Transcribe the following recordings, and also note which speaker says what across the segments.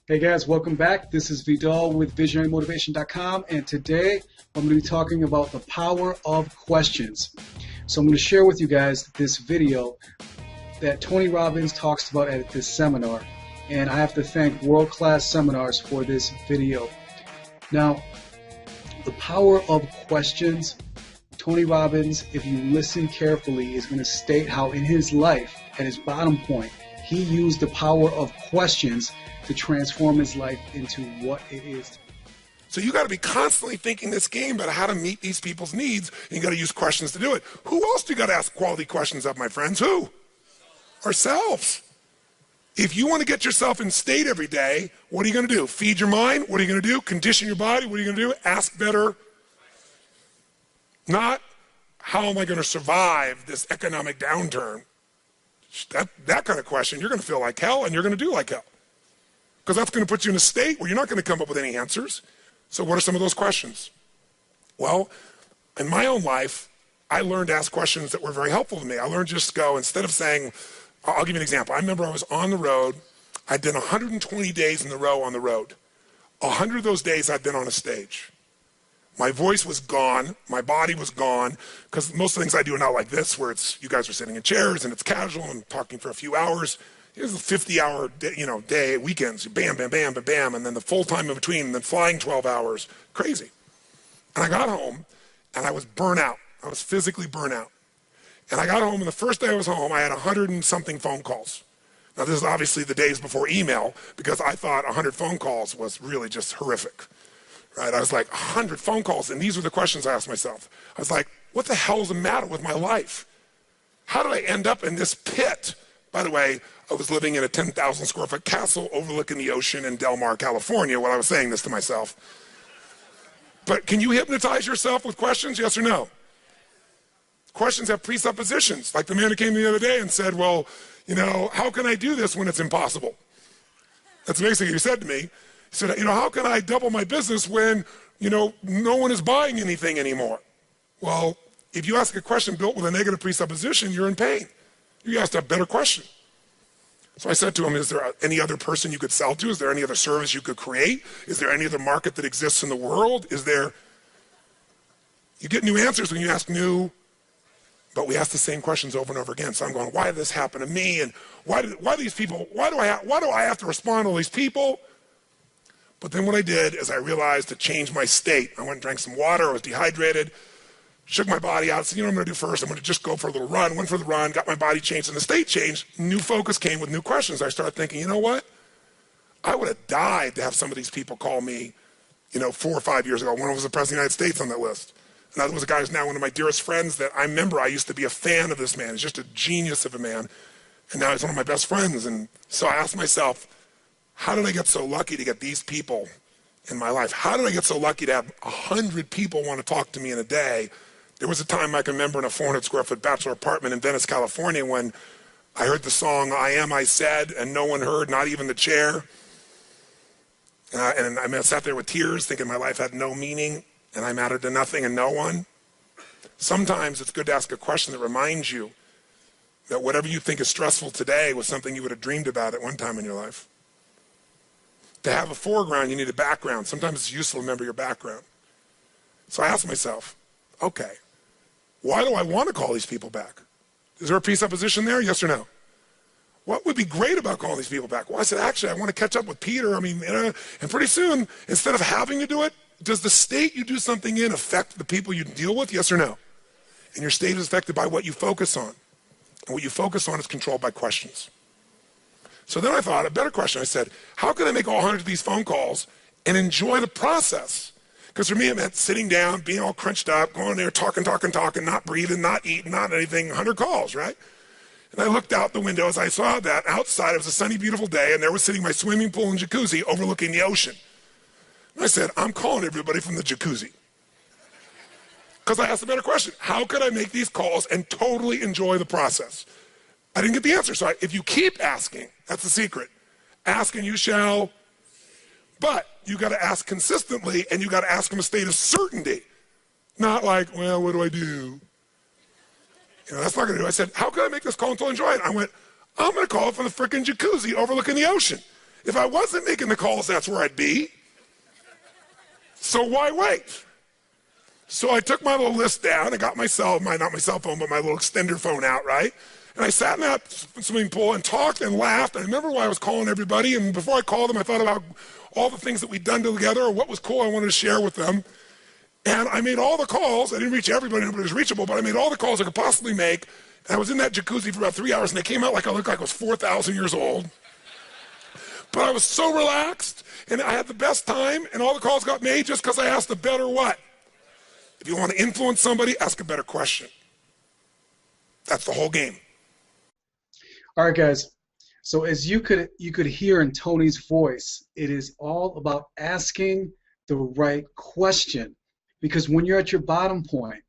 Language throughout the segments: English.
Speaker 1: Hey guys, welcome back. This is Vidal with VisionaryMotivation.com, and today I'm going to be talking about the power of questions. So I'm going to share with you guys this video that Tony Robbins talks about at this seminar, and I have to thank World Class Seminars for this video. Now, the power of questions, Tony Robbins, if you listen carefully, is going to state how in his life, at his bottom point, he used the power of questions to transform his life into what it is.
Speaker 2: So you got to be constantly thinking this game about how to meet these people's needs, and you got to use questions to do it. Who else do you got to ask quality questions of, my friends? Who? Ourselves. If you want to get yourself in state every day, what are you going to do? Feed your mind? What are you going to do? Condition your body? What are you going to do? Ask better. Not, how am I going to survive this economic downturn? That kind of question, you're going to feel like hell, and you're going to do like hell. Because that's going to put you in a state where you're not going to come up with any answers. So what are some of those questions? Well, in my own life, I learned to ask questions that were very helpful to me. I learned just to go, instead of saying, I'll give you an example. I remember I was on the road. I'd done 120 days in a row on the road. 100 of those days I'd been on a stage. My voice was gone. My body was gone. Because most of the things I do are not like this, where it's you guys are sitting in chairs and it's casual and talking for a few hours. Here's a 50-hour day, weekends, bam, bam, bam, bam, bam, and then the full time in between, and then flying 12 hours. Crazy. And I got home, and I was burnt out. I was physically burnt out. And I got home, and the first day I was home, I had 100 and something phone calls. Now, this is obviously the days before email, because I thought 100 phone calls was really just horrific. Right? I was like, 100 phone calls, and these were the questions I asked myself. I was like, what the hell is the matter with my life? How did I end up in this pit? By the way, I was living in a 10,000 square foot castle overlooking the ocean in Del Mar, California, while I was saying this to myself. But can you hypnotize yourself with questions, yes or no? Questions have presuppositions. Like the man who came the other day and said, well, how can I do this when it's impossible? That's basically what he said to me. He said, how can I double my business when, no one is buying anything anymore? Well, if you ask a question built with a negative presupposition, you're in pain. You asked a better question. So I said to him, is there any other person you could sell to? Is there any other service you could create? Is there any other market that exists in the world? You get new answers when you ask new, but we ask the same questions over and over again. So I'm going, why did this happen to me? And why do I have to respond to all these people? But then what I did is I realized to change my state. I went and drank some water. I was dehydrated. Shook my body out, said, what I'm going to do first? I'm going to just go for a little run. Went for the run, got my body changed, and the state changed. New focus came with new questions. I started thinking, you know what? I would have died to have some of these people call me, 4 or 5 years ago. One of them was the President of the United States on that list. Another was a guy who's now one of my dearest friends that I remember I used to be a fan of this man. He's just a genius of a man. And now he's one of my best friends. And so I asked myself, how did I get so lucky to get these people in my life? How did I get so lucky to have 100 people want to talk to me in a day? There was a time I can remember in a 400 square foot bachelor apartment in Venice, California, when I heard the song, I Am, I Said, and no one heard, not even the chair. And I sat there with tears thinking my life had no meaning and I mattered to nothing and no one. Sometimes it's good to ask a question that reminds you that whatever you think is stressful today was something you would have dreamed about at one time in your life. To have a foreground, you need a background. Sometimes it's useful to remember your background. So I asked myself, okay, why do I want to call these people back? Is there a presupposition there, yes or no? What would be great about calling these people back? Well, I said, actually, I want to catch up with Peter. And pretty soon, instead of having to do it, does the state you do something in affect the people you deal with, yes or no? And your state is affected by what you focus on. And what you focus on is controlled by questions. So then I thought, a better question. I said, how can I make all 100 of these phone calls and enjoy the process? Because for me, it meant sitting down, being all crunched up, going there, talking, not breathing, not eating, not anything, 100 calls, right? And I looked out the window as I saw that outside. It was a sunny, beautiful day, and there was sitting my swimming pool and jacuzzi overlooking the ocean. And I said, I'm calling everybody from the jacuzzi. Because I asked a better question. How could I make these calls and totally enjoy the process? I didn't get the answer. So if you keep asking, that's the secret. Ask and you shall. But you got to ask consistently, and you got to ask from a state of certainty. Not like, well, what do I do? That's not going to do. I said, how can I make this call until I enjoy it? I went, I'm going to call it from the frickin' jacuzzi overlooking the ocean. If I wasn't making the calls, that's where I'd be. So why wait? So I took my little list down and got not my cell phone, but my little extender phone out, right? And I sat in that swimming pool and talked and laughed. I remember why I was calling everybody, and before I called them, I thought about all the things that we'd done together or what was cool I wanted to share with them. And I made all the calls. I didn't reach everybody, nobody was reachable, but I made all the calls I could possibly make. And I was in that jacuzzi for about 3 hours, and they came out like I looked like I was 4,000 years old. But I was so relaxed, and I had the best time, and all the calls got made just because I asked a better what? If you want to influence somebody, ask a better question. That's the whole game.
Speaker 1: All right, guys. So as you could hear in Tony's voice, it is all about asking the right question. Because when you're at your bottom point,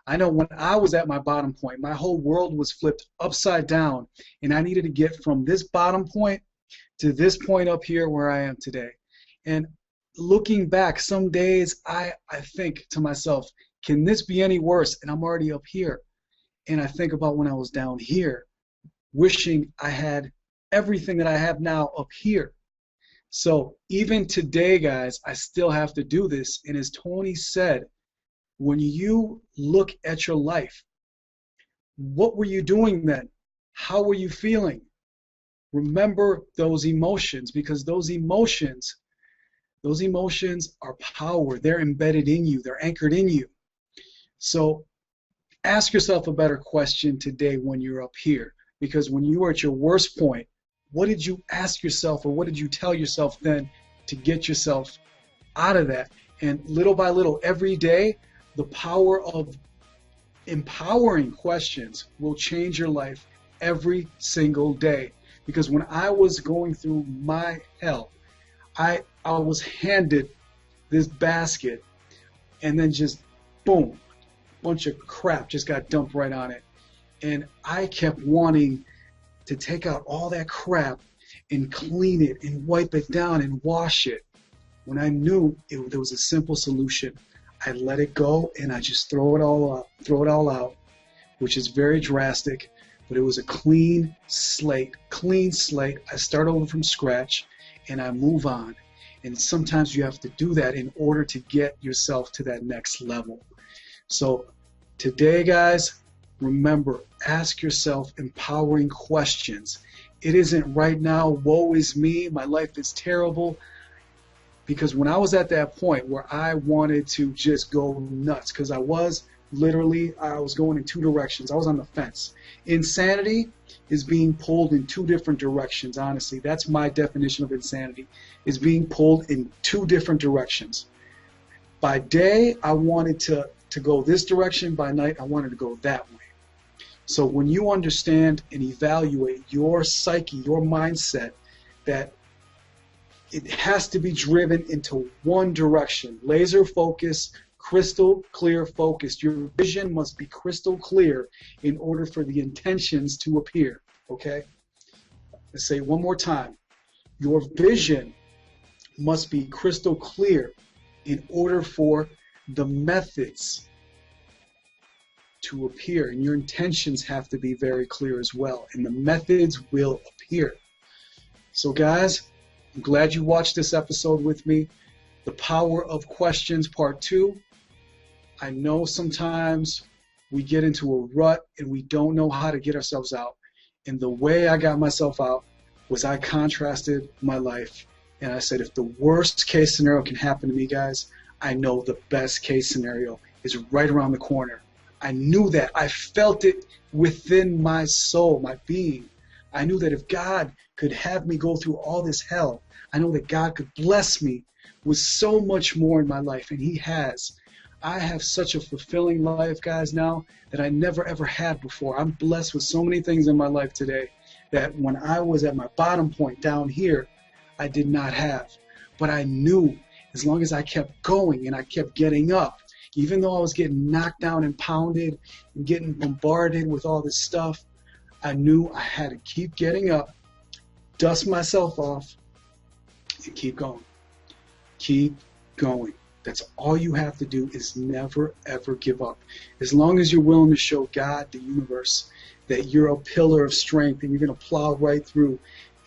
Speaker 1: I know when I was at my bottom point, my whole world was flipped upside down, and I needed to get from this bottom point to this point up here where I am today. And looking back, some days I think to myself, can this be any worse? And I'm already up here. And I think about when I was down here, wishing I had everything that I have now up here. So even today, guys, I still have to do this. And as Tony said, when you look at your life, what were you doing then? How were you feeling? Remember those emotions, because those emotions are power. They're embedded in you. They're anchored in you. So ask yourself a better question today when you're up here, because when you were at your worst point, what did you ask yourself, or what did you tell yourself then to get yourself out of that? And little by little, every day, the power of empowering questions will change your life every single day. Because when I was going through my hell, I was handed this basket, and then just boom, bunch of crap just got dumped right on it. And I kept wanting to take out all that crap and clean it and wipe it down and wash it, when I knew there was a simple solution. I let it go and I just throw it all out, which is very drastic, but it was a clean slate. I start over from scratch and I move on. And sometimes you have to do that in order to get yourself to that next level. So today, guys, remember, ask yourself empowering questions. It isn't right now, woe is me, my life is terrible. Because when I was at that point where I wanted to just go nuts, because I was going in two directions. I was on the fence. Insanity is being pulled in two different directions, honestly. That's my definition of insanity, is being pulled in two different directions. By day, I wanted to go this direction. By night, I wanted to go that way. So when you understand and evaluate your psyche, your mindset, that it has to be driven into one direction, laser focus, crystal clear focused. Your vision must be crystal clear in order for the intentions to appear, okay? Let's say it one more time. Your vision must be crystal clear in order for the methods to appear, and your intentions have to be very clear as well, and the methods will appear. So guys, I'm glad you watched this episode with me. The Power of Questions Part 2. I know sometimes we get into a rut and we don't know how to get ourselves out. And the way I got myself out was I contrasted my life. And I said, if the worst case scenario can happen to me, guys, I know the best case scenario is right around the corner. I knew that. I felt it within my soul, my being. I knew that if God could have me go through all this hell, I know that God could bless me with so much more in my life, and He has. I have such a fulfilling life, guys, now that I never ever had before. I'm blessed with so many things in my life today that when I was at my bottom point down here, I did not have. But I knew as long as I kept going and I kept getting up, even though I was getting knocked down and pounded and getting bombarded with all this stuff, I knew I had to keep getting up, dust myself off, and keep going. Keep going. That's all you have to do, is never, ever give up. As long as you're willing to show God, the universe, that you're a pillar of strength and you're going to plow right through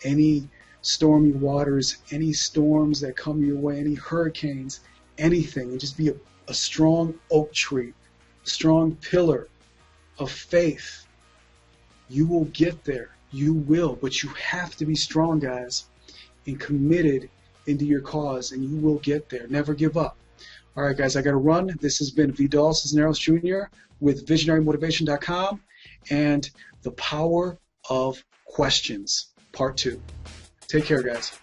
Speaker 1: any stormy waters, any storms that come your way, any hurricanes, anything, and just be a strong oak tree, a strong pillar of faith. You will get there. You will, but you have to be strong, guys, and committed into your cause, and you will get there. Never give up. All right, guys, I got to run. This has been Vidal Cisneros Jr. with VisionaryMotivation.com and The Power of Questions, Part 2. Take care, guys.